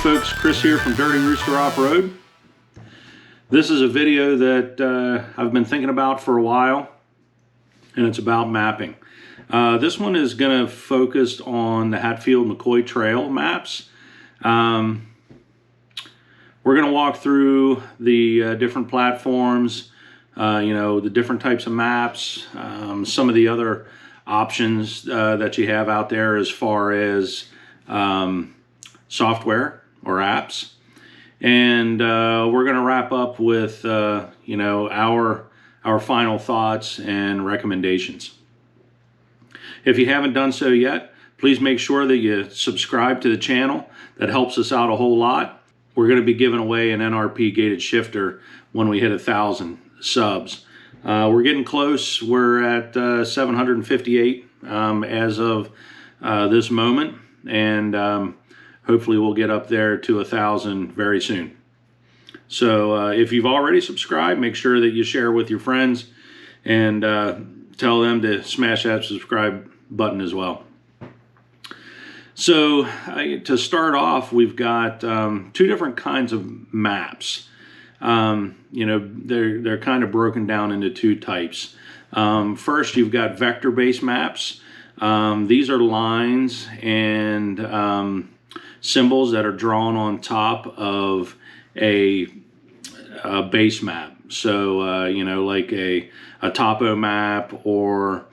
folks, Chris here from Dirty Rooster Off-Road. This is a video that I've been thinking about for a while, and it's about mapping. This one is going to focus on the Hatfield McCoy trail maps. We're going to walk through the different platforms, the different types of maps, some of the other options that you have out there as far as software or apps, and we're going to wrap up with our final thoughts and recommendations. If you haven't done so yet, please make sure that you subscribe to the channel. That helps us out a whole lot. We're going to be giving away an NRP gated shifter when we hit 1,000 subs. We're getting close. We're at 758 as of this moment, and hopefully we'll get up there to 1,000 very soon. So if you've already subscribed, make sure that you share with your friends and tell them to smash that subscribe button as well. So to start off, we've got two different kinds of maps. They're kind of broken down into two types. First, you've got vector-based maps. These are lines and symbols that are drawn on top of a base map. So, like a topo map or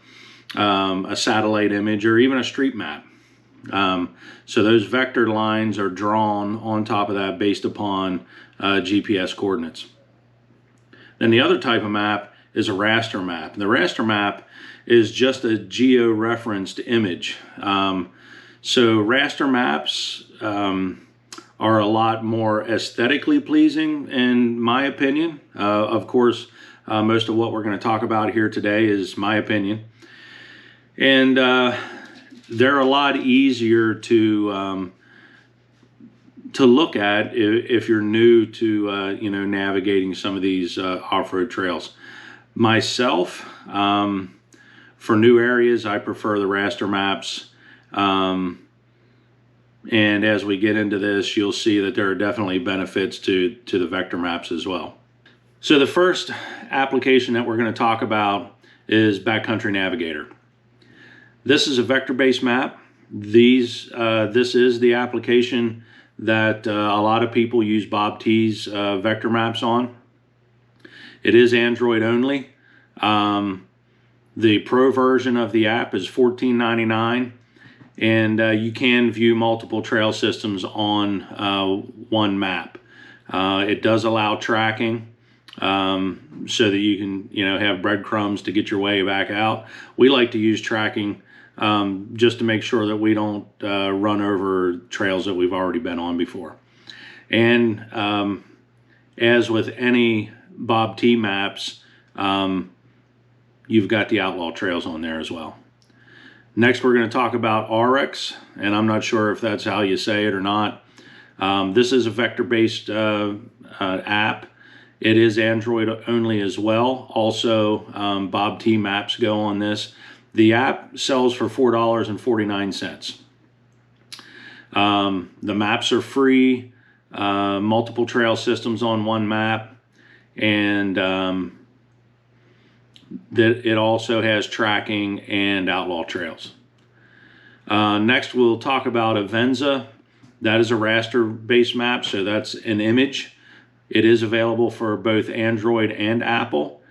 a satellite image or even a street map. So those vector lines are drawn on top of that based upon GPS coordinates. Then the other type of map is a raster map. And the raster map is just a geo-referenced image. So raster maps are a lot more aesthetically pleasing, in my opinion. Of course, most of what we're going to talk about here today is my opinion. And they're a lot easier to look at if you're new to navigating some of these off-road trails. Myself, for new areas, I prefer the raster maps. And as we get into this, you'll see that there are definitely benefits to the vector maps as well. So the first application that we're going to talk about is Backcountry Navigator. This is a vector-based map. This is the application that a lot of people use BobT's vector maps on. It is Android only. The Pro version of the app is $14.99. And you can view multiple trail systems on one map. It does allow tracking so that you can have breadcrumbs to get your way back out. We like to use tracking just to make sure that we don't run over trails that we've already been on before. And as with any BobT maps, you've got the outlaw trails on there as well. Next, we're going to talk about Orux, and I'm not sure if that's how you say it or not. This is a vector-based app. It is Android only as well. Also, BobT maps go on this. The app sells for $4.49. The maps are free, multiple trail systems on one map, and that it also has tracking and outlaw trails. Next, we'll talk about Avenza. That is a raster-based map, so that's an image. It is available for both Android and Apple.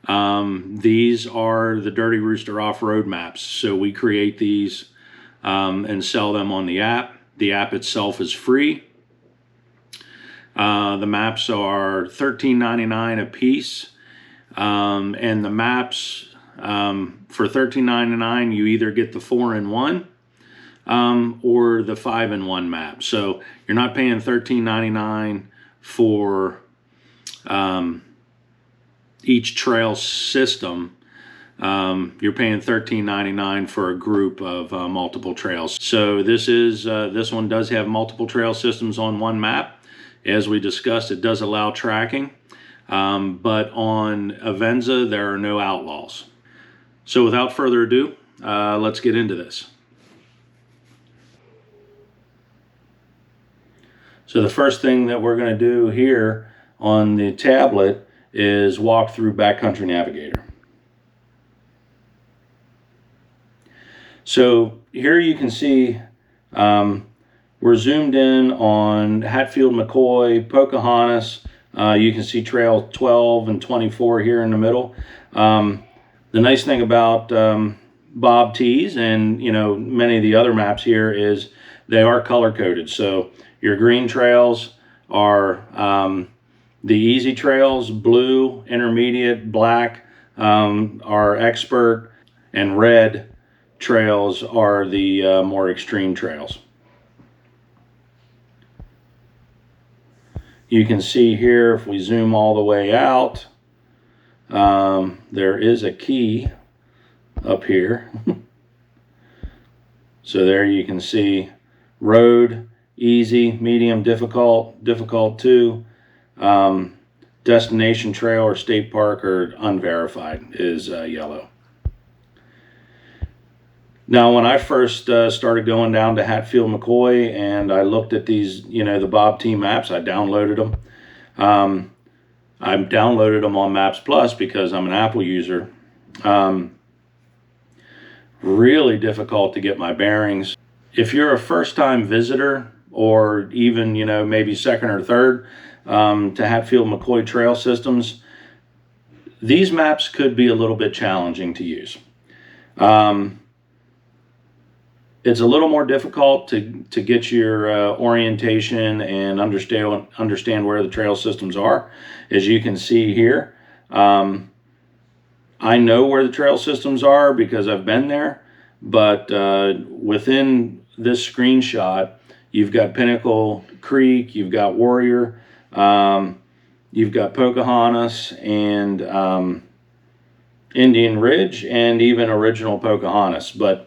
These are the Dirty Rooster Off-Road maps. So we create these and sell them on the app. The app itself is free. The maps are $13.99 a piece. And the maps for $13.99, you either get the 4-in-1 or the 5-in-1 map. So you're not paying $13.99 for each trail system. You're paying $13.99 for a group of multiple trails. So this one does have multiple trail systems on one map. As we discussed, it does allow tracking. But on Avenza, there are no outlaws. So without further ado, let's get into this. So the first thing that we're going to do here on the tablet is walk through Backcountry Navigator. So here you can see we're zoomed in on Hatfield McCoy, Pocahontas. You can see trail 12 and 24 here in the middle. The nice thing about BobTs and many of the other maps here is they are color coded. So your green trails are the easy trails, blue, intermediate, black are expert, and red trails are the more extreme trails. You can see here, if we zoom all the way out, there is a key up here. So there you can see road, easy, medium, difficult, difficult 2, destination trail or state park or unverified is yellow. Now, when I first started going down to Hatfield McCoy and I looked at these, the BobT maps, I downloaded them. I downloaded them on Maps Plus because I'm an Apple user. Really difficult to get my bearings. If you're a first-time visitor or even, maybe second or third to Hatfield McCoy trail systems, these maps could be a little bit challenging to use. It's a little more difficult to get your orientation and understand where the trail systems are. As you can see here, I know where the trail systems are because I've been there, but within this screenshot, you've got Pinnacle Creek, you've got Warrior, you've got Pocahontas and Indian Ridge, and even original Pocahontas. But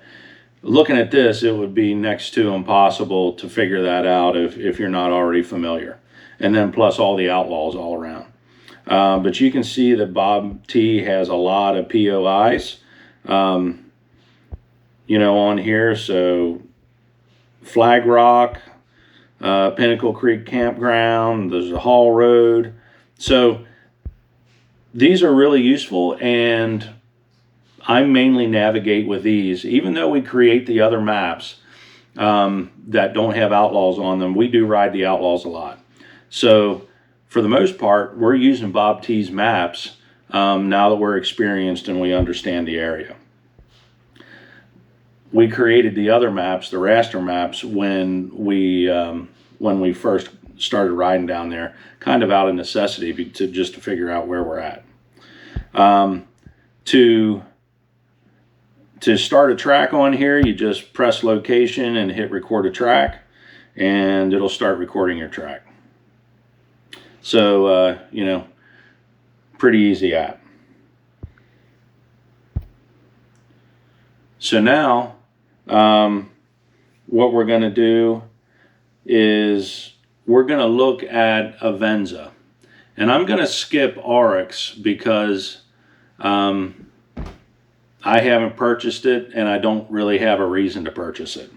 looking at this, it would be next to impossible to figure that out if you're not already familiar. And then plus all the outlaws all around. But you can see that BobT has a lot of POIs, on here. So Flag Rock, Pinnacle Creek Campground, there's a Hall Road. So these are really useful, and I mainly navigate with these. Even though we create the other maps that don't have outlaws on them, we do ride the outlaws a lot. So for the most part, we're using BobT's maps now that we're experienced and we understand the area. We created the other maps, the raster maps, when we first started riding down there, kind of out of necessity just to figure out where we're at. To start a track on here, you just press location and hit record a track, and it'll start recording your track. So, pretty easy app. So now, what we're going to do is we're going to look at Avenza. And I'm going to skip Orux because I haven't purchased it, and I don't really have a reason to purchase it.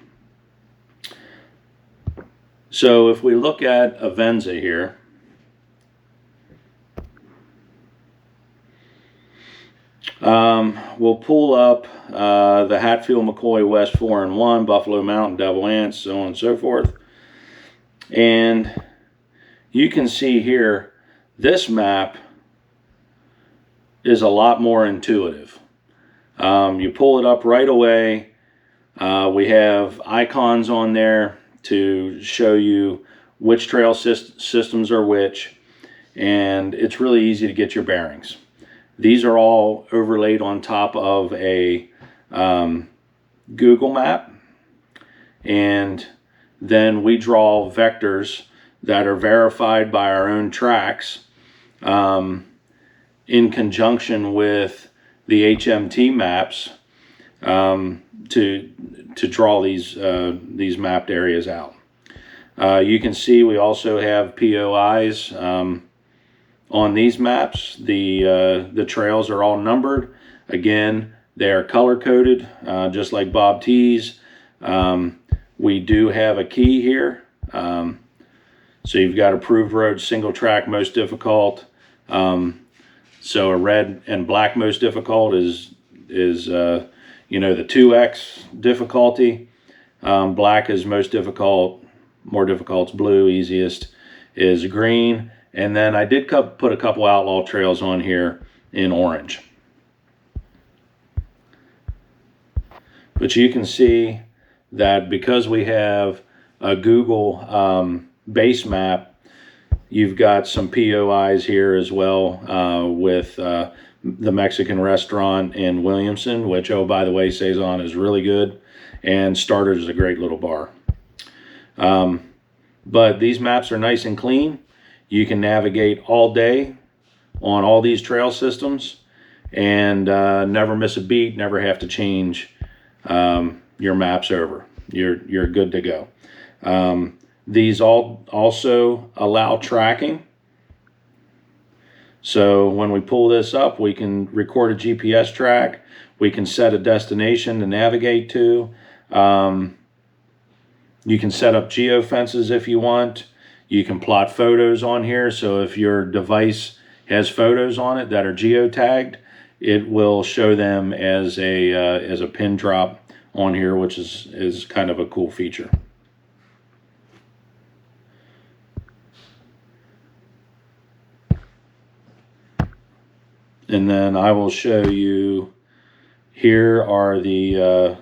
So if we look at Avenza here, we'll pull up the Hatfield McCoy West 4 and 1, Buffalo Mountain, Devil Anse, so on and so forth. And you can see here, this map is a lot more intuitive. You pull it up right away. We have icons on there to show you which trail systems are which, and it's really easy to get your bearings. These are all overlaid on top of a Google map, and then we draw vectors that are verified by our own tracks in conjunction with the HMT maps to draw these mapped areas out. You can see we also have POIs on these maps. The trails are all numbered. Again, they are color coded, just like BobT's. We do have a key here. So you've got approved roads, single track, most difficult. So a red and black most difficult is you know, the 2X difficulty. Black is most difficult. More difficult's blue. Easiest is green. And then I did put a couple outlaw trails on here in orange. But you can see that because we have a Google base map, you've got some POIs here as well with the Mexican restaurant in Williamson, which, oh, by the way, Saison is really good, and Starters is a great little bar. But these maps are nice and clean. You can navigate all day on all these trail systems and never miss a beat, never have to change your maps over. You're good to go. These also allow tracking. So when we pull this up, we can record a GPS track. We can set a destination to navigate to. You can set up geofences if you want. You can plot photos on here. So if your device has photos on it that are geotagged, it will show them as a pin drop on here, which is kind of a cool feature. And then I will show you, here are the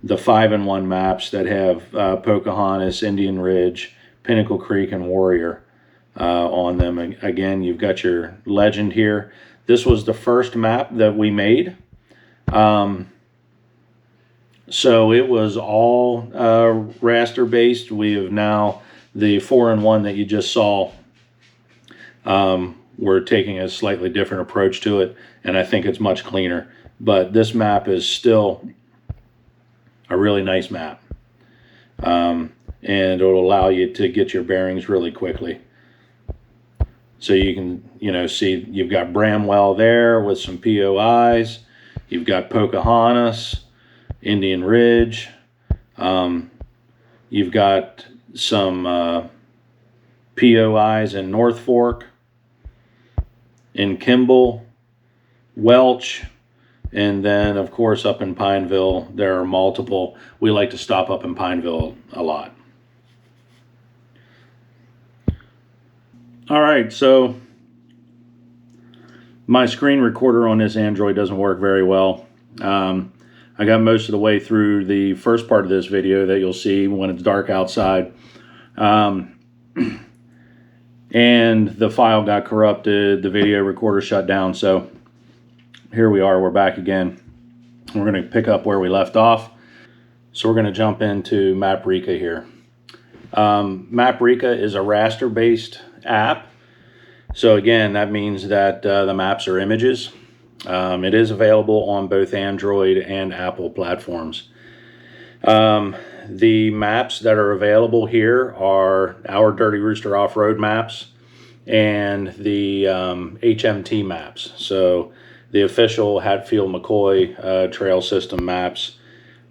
5-in-1 maps that have Pocahontas, Indian Ridge, Pinnacle Creek, and Warrior on them. And again, you've got your legend here. This was the first map that we made. So it was all raster based. We have now, the 4-in-1 that you just saw, we're taking a slightly different approach to it, and I think it's much cleaner. But this map is still a really nice map. And it'll allow you to get your bearings really quickly. So you can, you know, see you've got Bramwell there with some POIs. You've got Pocahontas, Indian Ridge. You've got some POIs in North Fork, in Kimball, Welch, and then of course up in Pineville there are multiple. We like to stop up in Pineville a lot. All right, so my screen recorder on this Android doesn't work very well. I got most of the way through the first part of this video that you'll see when it's dark outside. And the file got corrupted, the video recorder shut down, so here we are, we're back again. We're going to pick up where we left off. So we're going to jump into Maprika here. Maprika is a raster-based app. So again, that means that the maps are images. It is available on both Android and Apple platforms. The maps that are available here are our Dirty Rooster off-road maps and the HMT maps. So the official Hatfield McCoy trail system maps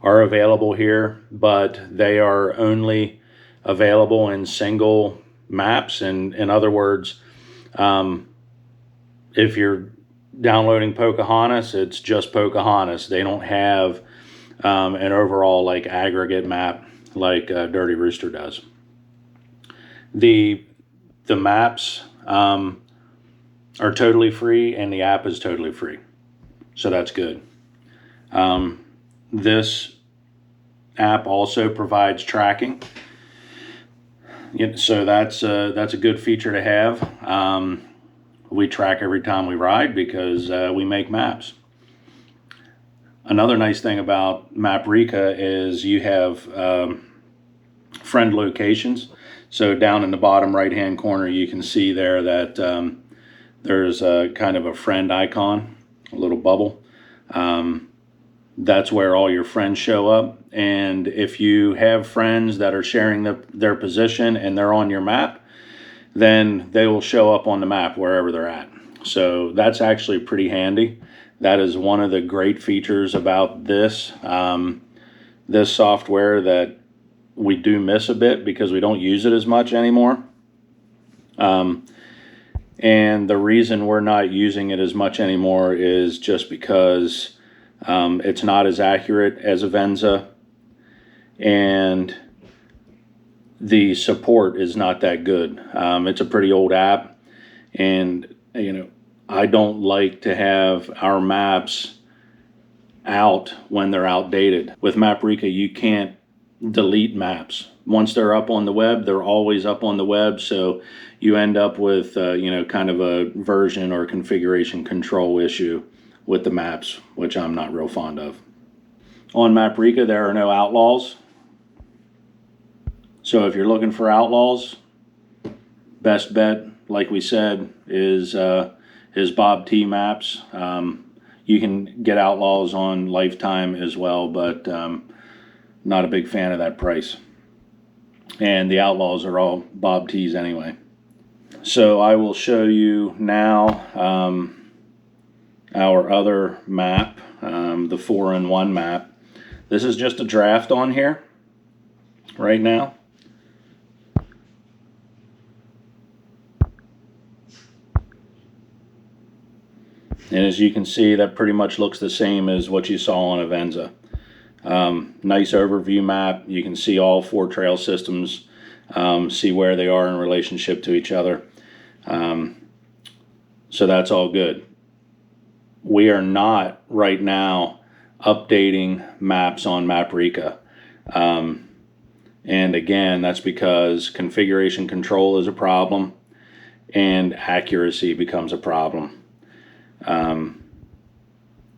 are available here, but they are only available in single maps. And in other words, if you're downloading Pocahontas, it's just Pocahontas. They don't have an overall like aggregate map like Dirty Rooster does. The maps are totally free, and the app is totally free, so that's good. This app also provides tracking, so that's a good feature to have. We track every time we ride because we make maps. Another nice thing about Maprika is you have friend locations. So down in the bottom right hand corner you can see there that there's a kind of a friend icon, a little bubble. That's where all your friends show up, and if you have friends that are sharing their position and they're on your map, then they will show up on the map wherever they're at. So that's actually pretty handy. That is one of the great features about this this software that we do miss a bit because we don't use it as much anymore. And the reason we're not using it as much anymore is just because it's not as accurate as Avenza, and the support is not that good. It's a pretty old app, and I don't like to have our maps out when they're outdated. With Maprika, you can't delete maps. Once they're up on the web, they're always up on the web, so you end up with kind of a version or configuration control issue with the maps, which I'm not real fond of. On Maprika, there are no outlaws. So if you're looking for outlaws, best bet, like we said, is BobT maps. You can get outlaws on lifetime as well, but not a big fan of that price. And the outlaws are all BobTs anyway. So I will show you now our other map, the 4-in-1 map. This is just a draft on here right now. And as you can see, that pretty much looks the same as what you saw on Avenza. Nice overview map. You can see all 4 trail systems, see where they are in relationship to each other. So that's all good. We are not right now updating maps on Maprika. And again, that's because configuration control is a problem and accuracy becomes a problem.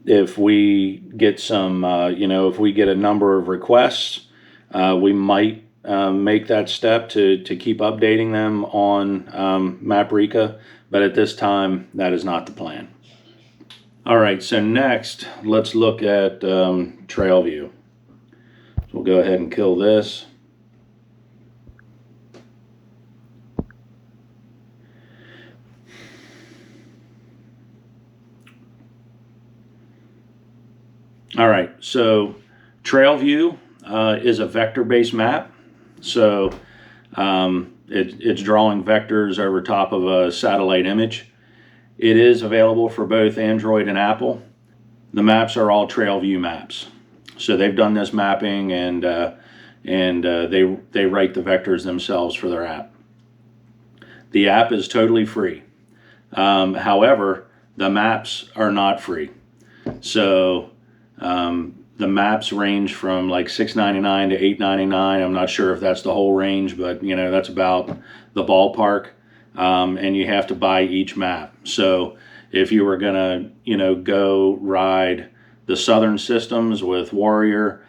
If we get some, if we get a number of requests, we might make that step to keep updating them on Maprika, but at this time, that is not the plan. All right, so next, let's look at TrailView. So we'll go ahead and kill this. All right, so TrailView is a vector-based map. So it's drawing vectors over top of a satellite image. It is available for both Android and Apple. The maps are all TrailView maps. So they've done this mapping, and they write the vectors themselves for their app. The app is totally free. However, the maps are not free. So the maps range from like $6.99 to $8.99. I'm not sure if that's the whole range, but that's about the ballpark. And you have to buy each map. So if you were gonna go ride the southern systems with Warrior,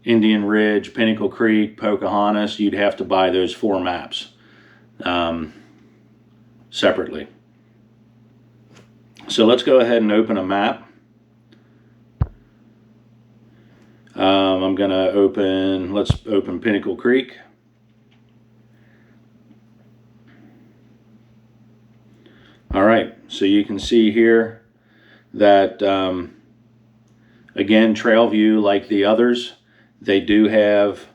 Indian Ridge, Pinnacle Creek, Pocahontas, you'd have to buy those 4 maps separately. So let's go ahead and open a map. I'm gonna let's open Pinnacle Creek. All right, so you can see here that, again, TrailView, like the others, they do have,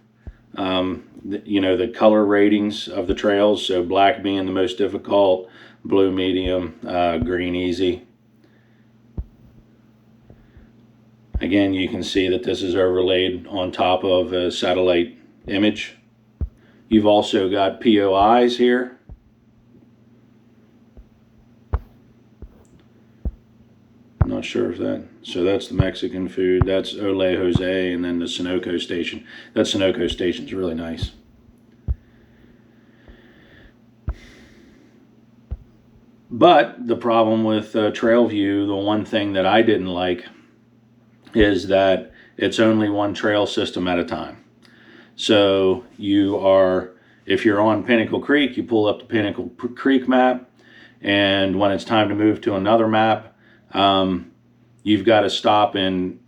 the color ratings of the trails, so black being the most difficult, blue medium, green easy. Again, you can see that this is overlaid on top of a satellite image. You've also got POIs here. I'm not sure if so that's the Mexican food, that's Ole Jose, and then the Sunoco station. That Sunoco station's really nice. But the problem with TrailView, the one thing that I didn't like, is that it's only one trail system at a time. So if you're on Pinnacle Creek, you pull up the Pinnacle Creek map, and when it's time to move to another map, you've got to stop and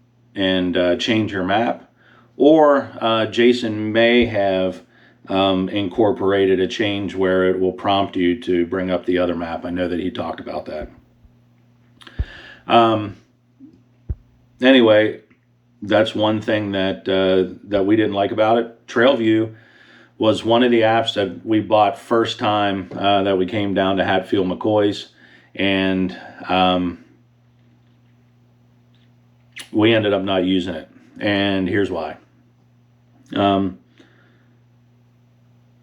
change your map. Or Jason may have incorporated a change where it will prompt you to bring up the other map. I know that he talked about that. Anyway, that's one thing that we didn't like about it. TrailView was one of the apps that we bought first time that we came down to Hatfield McCoy's, and we ended up not using it. And here's why.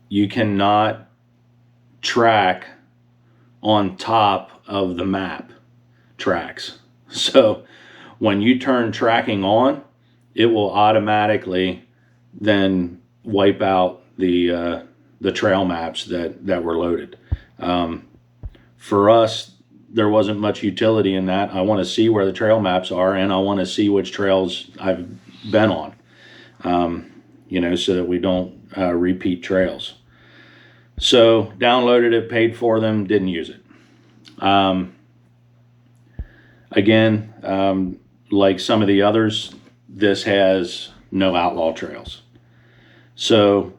You cannot track on top of the map tracks. So when you turn tracking on, it will automatically then wipe out the trail maps that were loaded. For us, there wasn't much utility in that. I want to see where the trail maps are, and I want to see which trails I've been on, you know, so that we don't repeat trails. So downloaded it, paid for them, didn't use it. Again, like some of the others, this has no outlaw trails. So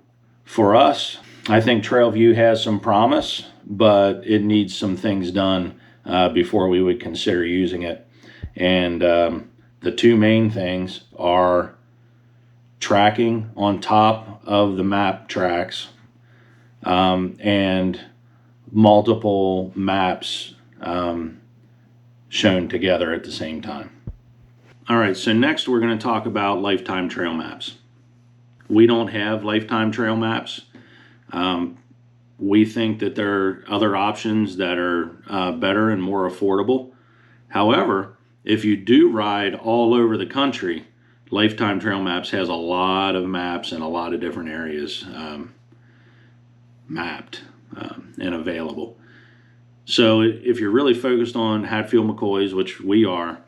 for us, I think TrailView has some promise, but it needs some things done before we would consider using it. And the two main things are tracking on top of the map tracks, and multiple maps shown together at the same time. All right, so next we're going to talk about lifetime trail maps. We don't have lifetime trail maps. We think that there are other options that are better and more affordable. However, if you do ride all over the country, Lifetime Trail Maps has a lot of maps in a lot of different areas mapped and available. So if you're really focused on Hatfield McCoy's, which we are,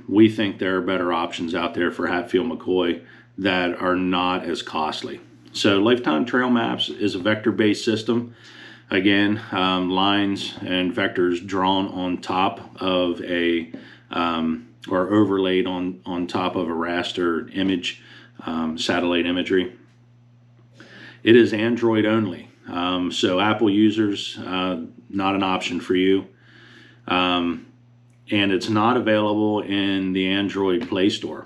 we think there are better options out there for Hatfield McCoy that are not as costly. So Lifetime Trail Maps is a vector-based system. Again, lines and vectors drawn on top of a or overlaid on top of a raster image, satellite imagery. It is Android only, so Apple users, not an option for you. And it's not available in the Android Play Store.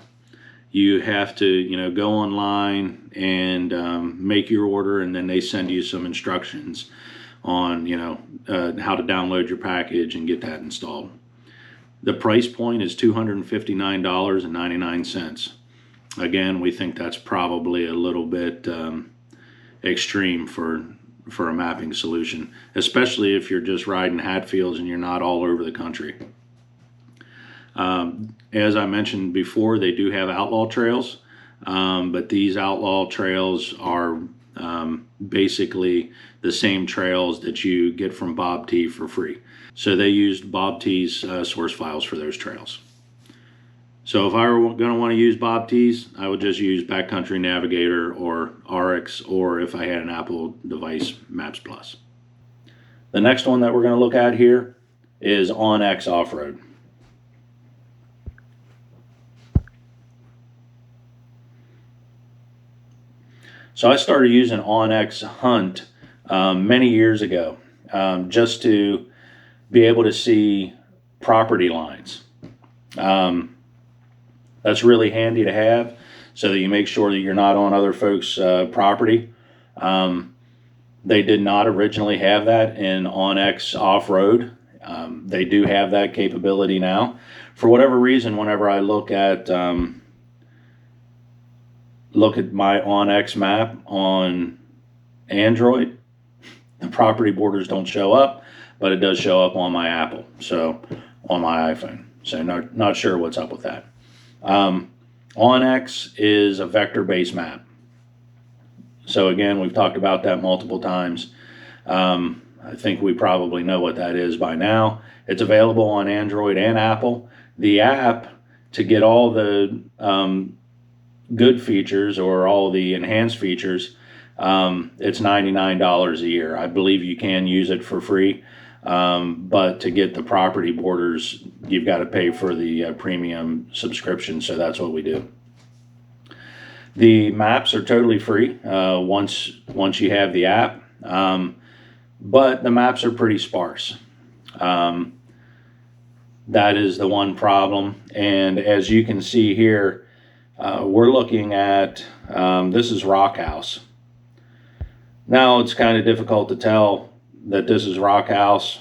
You have to, you know, go online and make your order, and then they send you some instructions on, you know, how to download your package and get that installed. The price point is $259.99. Again, we think that's probably a little bit extreme for a mapping solution, especially if you're just riding Hatfields and you're not all over the country. As I mentioned before, they do have outlaw trails, but these outlaw trails are basically the same trails that you get from BobT for free. So they used BobT's source files for those trails. So if I were going to want to use BobT's, I would just use Backcountry Navigator or Orux, or if I had an Apple device, Maps Plus. The next one that we're going to look at here is OnX Offroad. So I started using OnX Hunt many years ago, just to be able to see property lines. That's really handy to have, so that you make sure that you're not on other folks' property. They did not originally have that in OnX Offroad. They do have that capability now. For whatever reason, whenever I look at my OnX map on Android, the property borders don't show up, but it does show up on my Apple, so on my iPhone. So not sure what's up with that. OnX is a vector-based map. So again, we've talked about that multiple times. I think we probably know what that is by now. It's available on Android and Apple. The app, to get all the good features or all the enhanced features, it's $99 a year. I believe you can use it for free, but to get the property borders, you've got to pay for the premium subscription, so that's what we do. The maps are totally free once you have the app, but the maps are pretty sparse. That is the one problem, and as you can see here, we're looking at, this is Rock House. Now it's kind of difficult to tell that this is Rock House,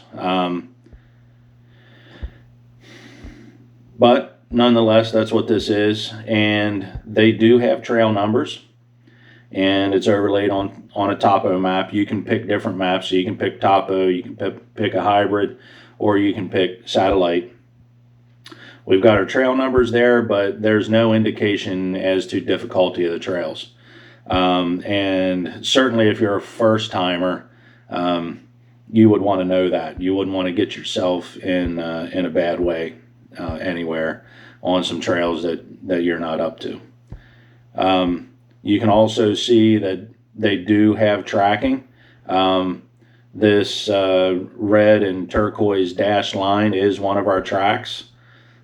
but nonetheless, that's what this is. And they do have trail numbers, and it's overlaid on a topo map. You can pick different maps. So you can pick topo, you can pick a hybrid, or you can pick satellite. We've got our trail numbers there, but there's no indication as to difficulty of the trails. And certainly if you're a first timer, you would want to know that. You wouldn't want to get yourself in a bad way anywhere on some trails that you're not up to. You can also see that they do have tracking. This red and turquoise dashed line is one of our tracks.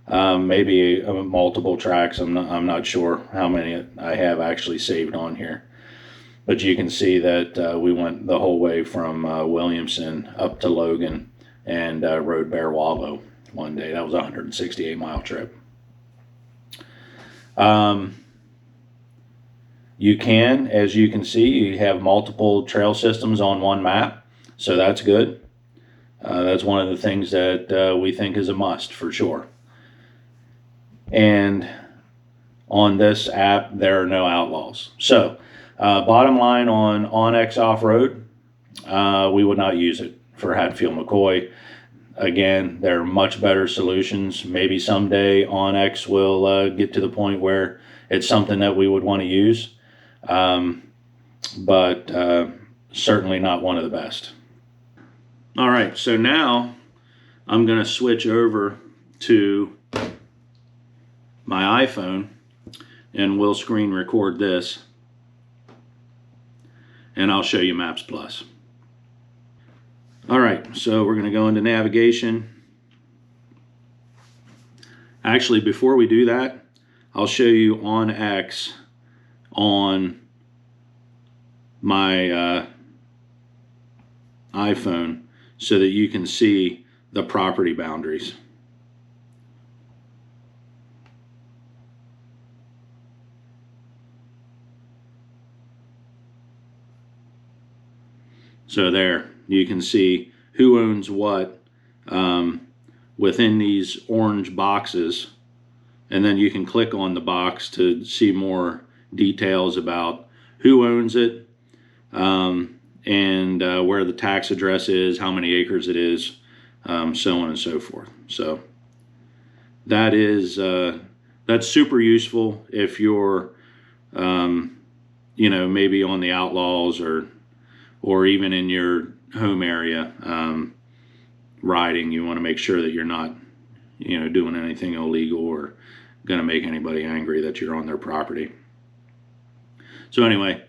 Maybe multiple tracks. I'm not sure how many I have actually saved on here, but you can see that we went the whole way from Williamson up to Logan and rode Bear Wallow one day. That was a 168-mile trip. You can, as you can see, you have multiple trail systems on one map, so that's good. That's one of the things that we think is a must for sure. And on this app, there are no outlaws. So, bottom line on OnX Offroad, we would not use it for Hatfield McCoy. Again, there are much better solutions. Maybe someday OnX will get to the point where it's something that we would want to use, but certainly not one of the best. All right, so now I'm going to switch over to my iPhone, and we'll screen record this, and I'll show you Maps Plus. All right, so we're going to go into navigation. Actually, before we do that, I'll show you OnX on my iPhone so that you can see the property boundaries. So there, you can see who owns what within these orange boxes, and then you can click on the box to see more details about who owns it, and where the tax address is, how many acres it is, so on and so forth. So that is that's super useful if you're maybe on the outlaws or even in your home area riding. You want to make sure that you're not doing anything illegal or going to make anybody angry that you're on their property. So anyway,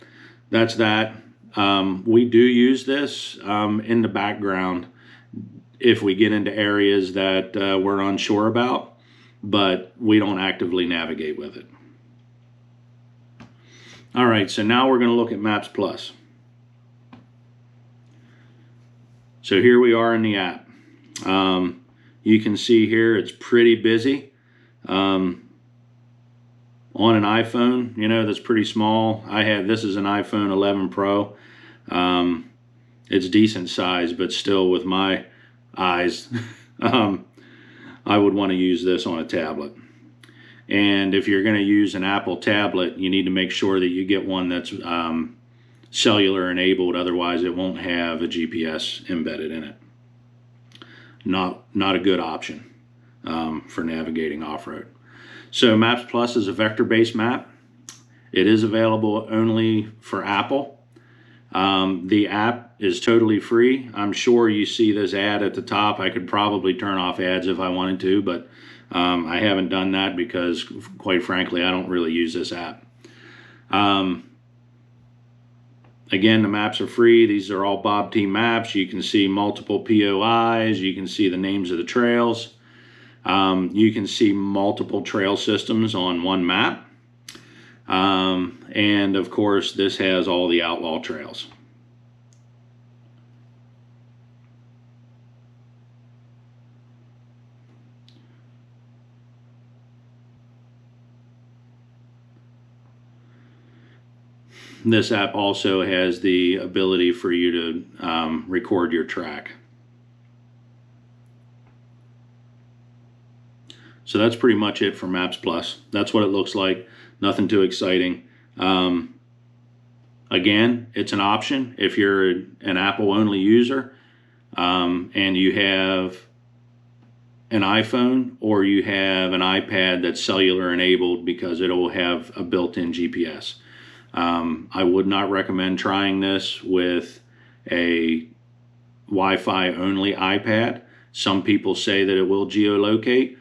that's that. We do use this in the background if we get into areas that we're unsure about, but we don't actively navigate with it. All right, so now we're going to look at Maps Plus. So here we are in the app. You can see here it's pretty busy. On an iPhone, that's pretty small. This is an iPhone 11 Pro. It's decent size, but still with my eyes, I would want to use this on a tablet. And if you're going to use an Apple tablet, you need to make sure that you get one that's cellular enabled, otherwise it won't have a GPS embedded in it. Not a good option for navigating off-road. So Maps Plus is a vector-based map. It is available only for Apple. The app is totally free. I'm sure you see this ad at the top. I could probably turn off ads if I wanted to, but I haven't done that because, quite frankly, I don't really use this app. Again, the maps are free. These are all BobT maps. You can see multiple POIs. You can see the names of the trails. You can see multiple trail systems on one map. And of course, this has all the outlaw trails. this app also has the ability for you to record your track. So that's pretty much it for Maps Plus. That's what it looks like. Nothing too exciting. Again, it's an option if you're an Apple-only user and you have an iPhone or you have an iPad that's cellular enabled, because it will have a built-in GPS. I would not recommend trying this with a Wi-Fi only iPad. Some people say that it will geolocate.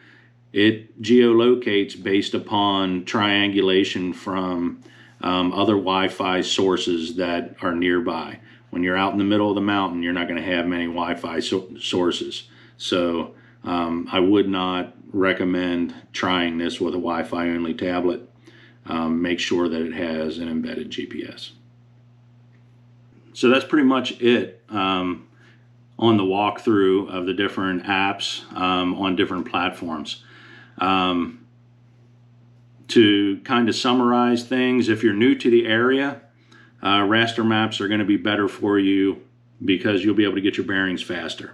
It geolocates based upon triangulation from other Wi-Fi sources that are nearby. When you're out in the middle of the mountain, you're not going to have many Wi-Fi sources. So I would not recommend trying this with a Wi-Fi only tablet. Make sure that it has an embedded GPS. So that's pretty much it on the walkthrough of the different apps on different platforms. To kind of summarize things, if you're new to the area, raster maps are going to be better for you because you'll be able to get your bearings faster.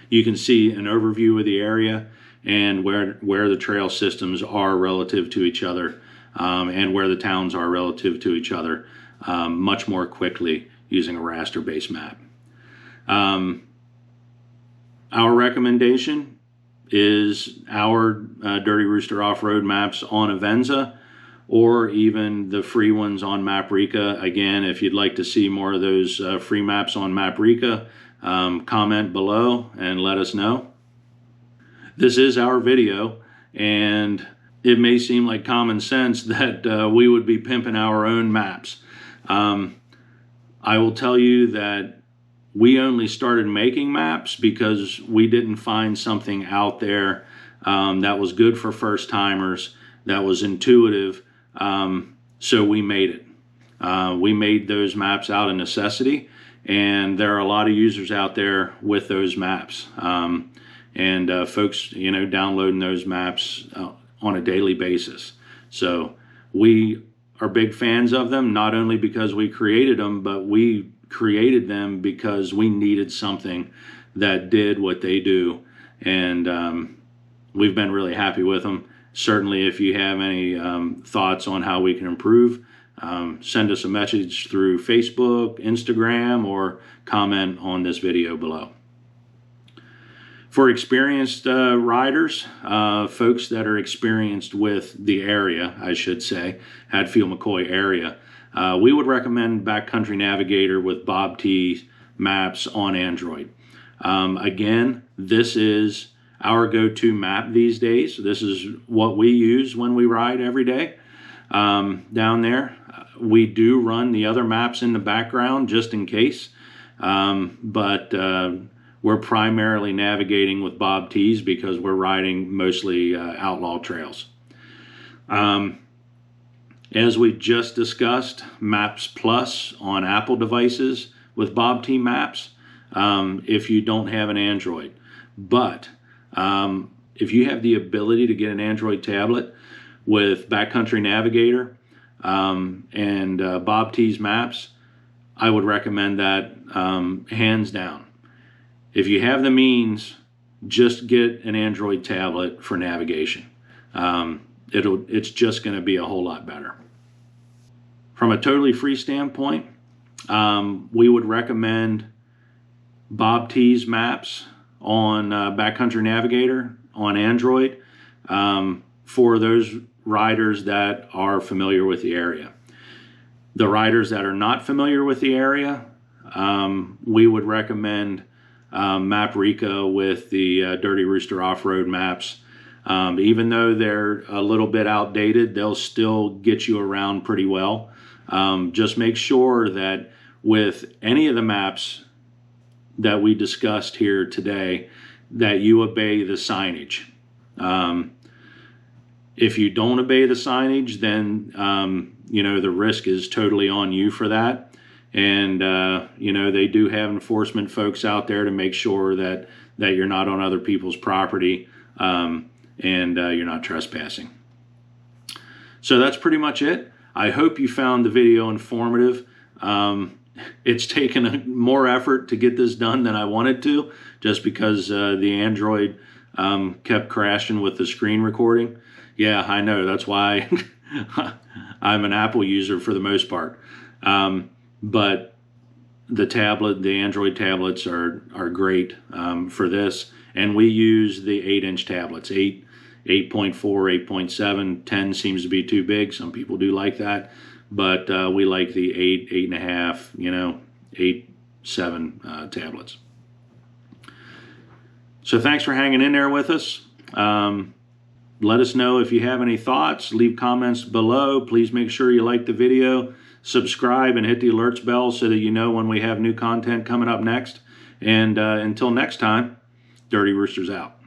You can see an overview of the area and where the trail systems are relative to each other, and where the towns are relative to each other much more quickly using a raster-based map. Our recommendation is our Dirty Rooster off-road maps on Avenza, or even the free ones on Maprika. Again, if you'd like to see more of those free maps on Maprika, comment below and let us know. This is our video, and it may seem like common sense that we would be pimping our own maps. I will tell you that we only started making maps because we didn't find something out there that was good for first timers, that was intuitive, so we made it. We made those maps out of necessity, and there are a lot of users out there with those maps, and folks, downloading those maps on a daily basis. So we are big fans of them, not only because we created them, but we created them because we needed something that did what they do, and we've been really happy with them. Certainly, if you have any thoughts on how we can improve, send us a message through Facebook, Instagram, or comment on this video below. For experienced riders, folks that are experienced with the area, I should say, Hatfield McCoy area, we would recommend Backcountry Navigator with BobT maps on Android. Again, this is our go-to map these days. This is what we use when we ride every day down there. We do run the other maps in the background just in case, but we're primarily navigating with BobTs because we're riding mostly outlaw trails. As we just discussed, Maps Plus on Apple devices with BobT maps if you don't have an Android. But if you have the ability to get an Android tablet with Backcountry Navigator and BobT's maps, I would recommend that hands down. If you have the means, just get an Android tablet for navigation. It's just going to be a whole lot better. From a totally free standpoint, we would recommend BobT's maps on Backcountry Navigator on Android for those riders that are familiar with the area. The riders that are not familiar with the area, we would recommend Maprika with the Dirty Rooster off-road maps. Even though they're a little bit outdated, they'll still get you around pretty well. Just make sure that with any of the maps that we discussed here today, that you obey the signage. If you don't obey the signage, then the risk is totally on you for that. And they do have enforcement folks out there to make sure that you're not on other people's property and you're not trespassing. So that's pretty much it. I hope you found the video informative. It's taken more effort to get this done than I wanted to, just because the Android kept crashing with the screen recording. Yeah, I know. That's why I'm an Apple user for the most part. But the Android tablets are great for this. And we use the 8-inch tablets, 8.4, 8.7, 10 seems to be too big. Some people do like that. But we like the 8, 8.5, 8, 7 tablets. So thanks for hanging in there with us. Let us know if you have any thoughts. Leave comments below. Please make sure you like the video, subscribe, and hit the alerts bell so that you know when we have new content coming up next. And until next time, Dirty Roosters out.